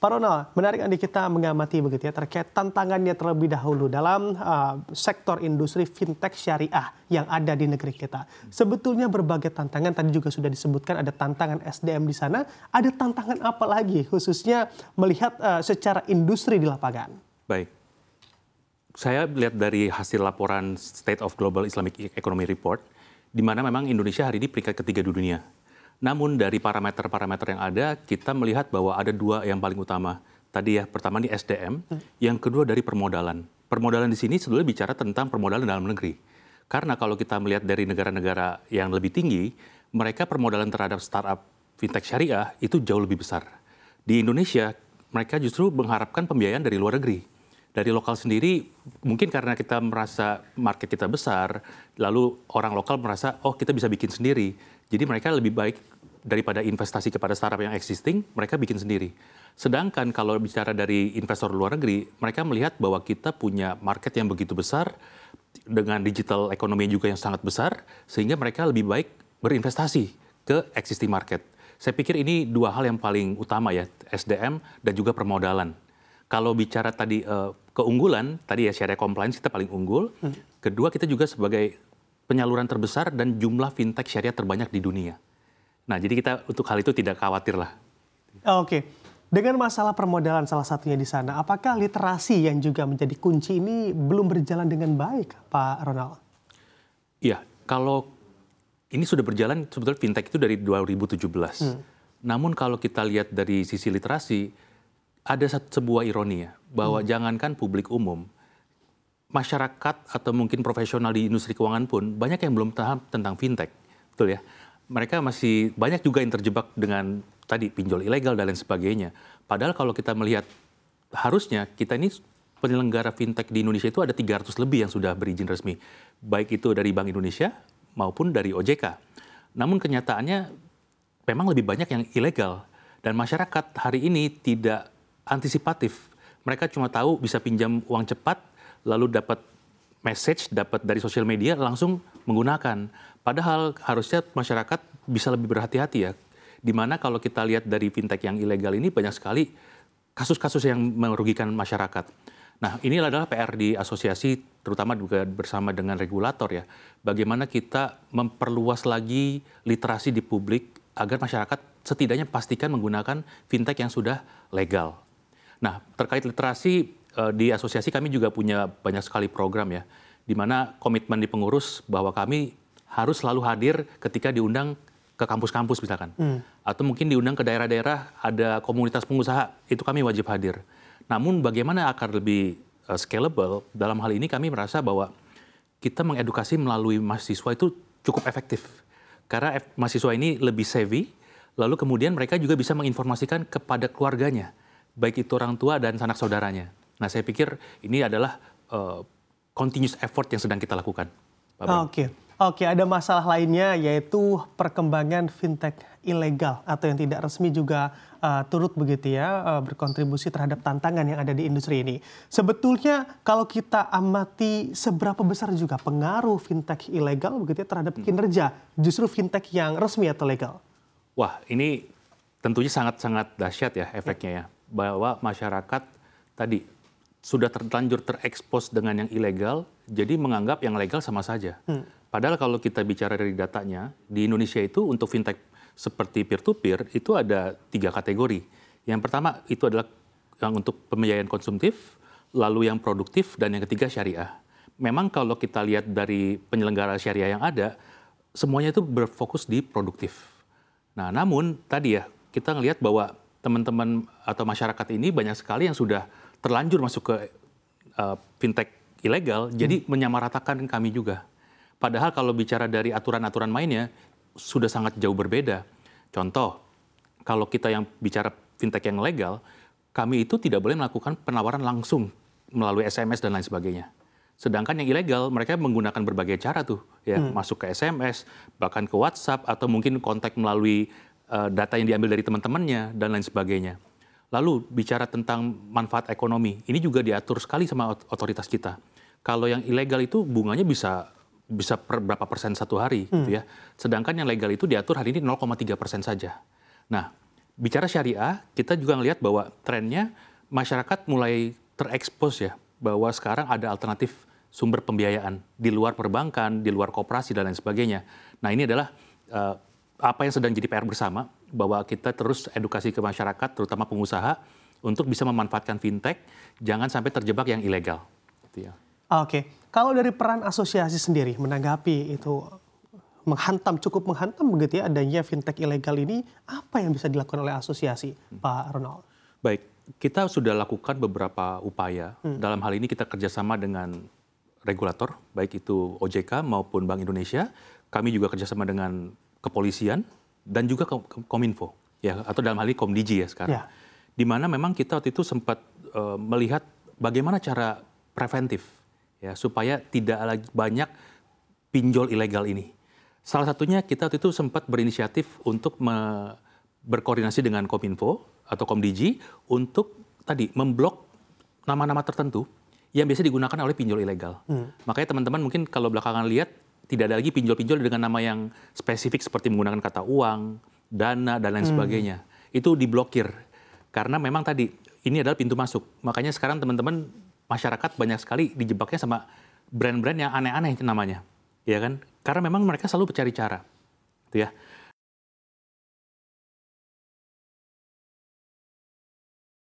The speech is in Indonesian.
Pak Ronald, menarik nih kita mengamati begitu ya terkait tantangannya terlebih dahulu dalam sektor industri fintech syariah yang ada di negeri kita. Sebetulnya berbagai tantangan tadi juga sudah disebutkan, ada tantangan SDM di sana, ada tantangan apa lagi khususnya melihat secara industri di lapangan? Baik, saya lihat dari hasil laporan State of Global Islamic Economy Report, di mana memang Indonesia hari ini peringkat ketiga di dunia. Namun dari parameter-parameter yang ada, kita melihat bahwa ada dua yang paling utama. Tadi ya, pertama di SDM, yang kedua dari permodalan. Permodalan di sini sebetulnya bicara tentang permodalan dalam negeri. Karena kalau kita melihat dari negara-negara yang lebih tinggi, mereka permodalan terhadap startup fintech syariah itu jauh lebih besar. Di Indonesia, mereka justru mengharapkan pembiayaan dari luar negeri. Dari lokal sendiri, mungkin karena kita merasa market kita besar, lalu orang lokal merasa, oh kita bisa bikin sendiri. Jadi mereka lebih baik daripada investasi kepada startup yang existing, mereka bikin sendiri. Sedangkan kalau bicara dari investor luar negeri, mereka melihat bahwa kita punya market yang begitu besar, dengan digital ekonomi juga yang sangat besar, sehingga mereka lebih baik berinvestasi ke existing market. Saya pikir ini dua hal yang paling utama ya, SDM dan juga permodalan. Kalau bicara tadi keunggulan, tadi ya syariah compliance kita paling unggul. Kedua, kita juga sebagai penyaluran terbesar dan jumlah fintech syariah terbanyak di dunia. Nah, jadi kita untuk hal itu tidak khawatir lah. Oke, dengan masalah permodalan salah satunya di sana, apakah literasi yang juga menjadi kunci ini belum berjalan dengan baik, Pak Ronald? Iya, kalau ini sudah berjalan sebetulnya fintech itu dari 2017. Namun kalau kita lihat dari sisi literasi, ada sebuah ironi ya, bahwa jangankan publik umum, masyarakat atau mungkin profesional di industri keuangan pun banyak yang belum paham tentang fintech, betul ya. Mereka masih banyak juga yang terjebak dengan tadi pinjol ilegal dan lain sebagainya. Padahal kalau kita melihat harusnya kita ini penyelenggara fintech di Indonesia itu ada 300 lebih yang sudah berizin resmi, baik itu dari Bank Indonesia maupun dari OJK. Namun kenyataannya memang lebih banyak yang ilegal dan masyarakat hari ini tidak antisipatif. Mereka cuma tahu bisa pinjam uang cepat, lalu dapat message, dapat dari sosial media, langsung menggunakan. Padahal harusnya masyarakat bisa lebih berhati-hati ya. Dimana kalau kita lihat dari fintech yang ilegal ini banyak sekali kasus-kasus yang merugikan masyarakat. Nah, ini adalah PR di asosiasi, terutama juga bersama dengan regulator ya. Bagaimana kita memperluas lagi literasi di publik agar masyarakat setidaknya pastikan menggunakan fintech yang sudah legal. Nah, terkait literasi, di asosiasi kami juga punya banyak sekali program ya, di mana komitmen di pengurus bahwa kami harus selalu hadir ketika diundang ke kampus-kampus misalkan. Atau mungkin diundang ke daerah-daerah, ada komunitas pengusaha, itu kami wajib hadir. Namun bagaimana agar lebih scalable, dalam hal ini kami merasa bahwa kita mengedukasi melalui mahasiswa itu cukup efektif. Karena mahasiswa ini lebih savvy, lalu kemudian mereka juga bisa menginformasikan kepada keluarganya, baik itu orang tua dan sanak saudaranya. Nah, saya pikir ini adalah continuous effort yang sedang kita lakukan. Oke, ada masalah lainnya yaitu perkembangan fintech ilegal atau yang tidak resmi juga turut begitu ya berkontribusi terhadap tantangan yang ada di industri ini. Sebetulnya kalau kita amati seberapa besar juga pengaruh fintech ilegal begitu ya terhadap kinerja justru fintech yang resmi atau legal? Wah, ini tentunya sangat-sangat dahsyat ya efeknya ya. Bahwa masyarakat tadi sudah terlanjur terekspos dengan yang ilegal, jadi menganggap yang legal sama saja. Padahal kalau kita bicara dari datanya, di Indonesia itu untuk fintech seperti peer-to-peer itu ada 3 kategori. Yang pertama itu adalah yang untuk pembiayaan konsumtif, lalu yang produktif, dan yang ketiga syariah. Memang kalau kita lihat dari penyelenggara syariah yang ada, semuanya itu berfokus di produktif. Nah, namun tadi ya, kita ngelihat bahwa teman-teman atau masyarakat ini banyak sekali yang sudah terlanjur masuk ke fintech ilegal, jadi menyamaratakan kami juga. Padahal kalau bicara dari aturan-aturan mainnya, sudah sangat jauh berbeda. Contoh, kalau kita yang bicara fintech yang legal, kami itu tidak boleh melakukan penawaran langsung melalui SMS dan lain sebagainya. Sedangkan yang ilegal, mereka menggunakan berbagai cara tuh, ya, masuk ke SMS, bahkan ke WhatsApp, atau mungkin kontak melalui data yang diambil dari teman-temannya, dan lain sebagainya. Lalu bicara tentang manfaat ekonomi, ini juga diatur sekali sama otoritas kita. Kalau yang ilegal itu bunganya bisa per berapa persen satu hari, gitu ya. Sedangkan yang legal itu diatur hari ini 0,3% saja. Nah, bicara syariah, kita juga ngelihat bahwa trennya masyarakat mulai terekspos ya, bahwa sekarang ada alternatif sumber pembiayaan di luar perbankan, di luar koperasi dan lain sebagainya. Nah, ini adalah apa yang sedang jadi PR bersama, bahwa kita terus edukasi ke masyarakat, terutama pengusaha, untuk bisa memanfaatkan fintech, jangan sampai terjebak yang ilegal. Gitu ya. Oke, kalau dari peran asosiasi sendiri menanggapi itu cukup menghantam begitu ya adanya fintech ilegal ini, apa yang bisa dilakukan oleh asosiasi, Pak Ronald? Baik, kita sudah lakukan beberapa upaya. Dalam hal ini kita kerjasama dengan regulator, baik itu OJK maupun Bank Indonesia. Kami juga kerjasama dengan kepolisian dan juga Kominfo, ya, atau dalam hal ini Komdigi ya sekarang. Ya. Di mana memang kita waktu itu sempat melihat bagaimana cara preventif, ya, supaya tidak lagi banyak pinjol ilegal ini. Salah satunya kita waktu itu sempat berinisiatif untuk berkoordinasi dengan Kominfo atau Komdigi untuk tadi memblok nama-nama tertentu yang biasa digunakan oleh pinjol ilegal. Makanya teman-teman mungkin kalau belakangan lihat tidak ada lagi pinjol-pinjol dengan nama yang spesifik seperti menggunakan kata uang, dana, dan lain sebagainya. Itu diblokir karena memang tadi ini adalah pintu masuk. Makanya sekarang teman-teman masyarakat banyak sekali dijebaknya sama brand-brand yang aneh-aneh namanya, ya kan? Karena memang mereka selalu mencari cara, gitu ya.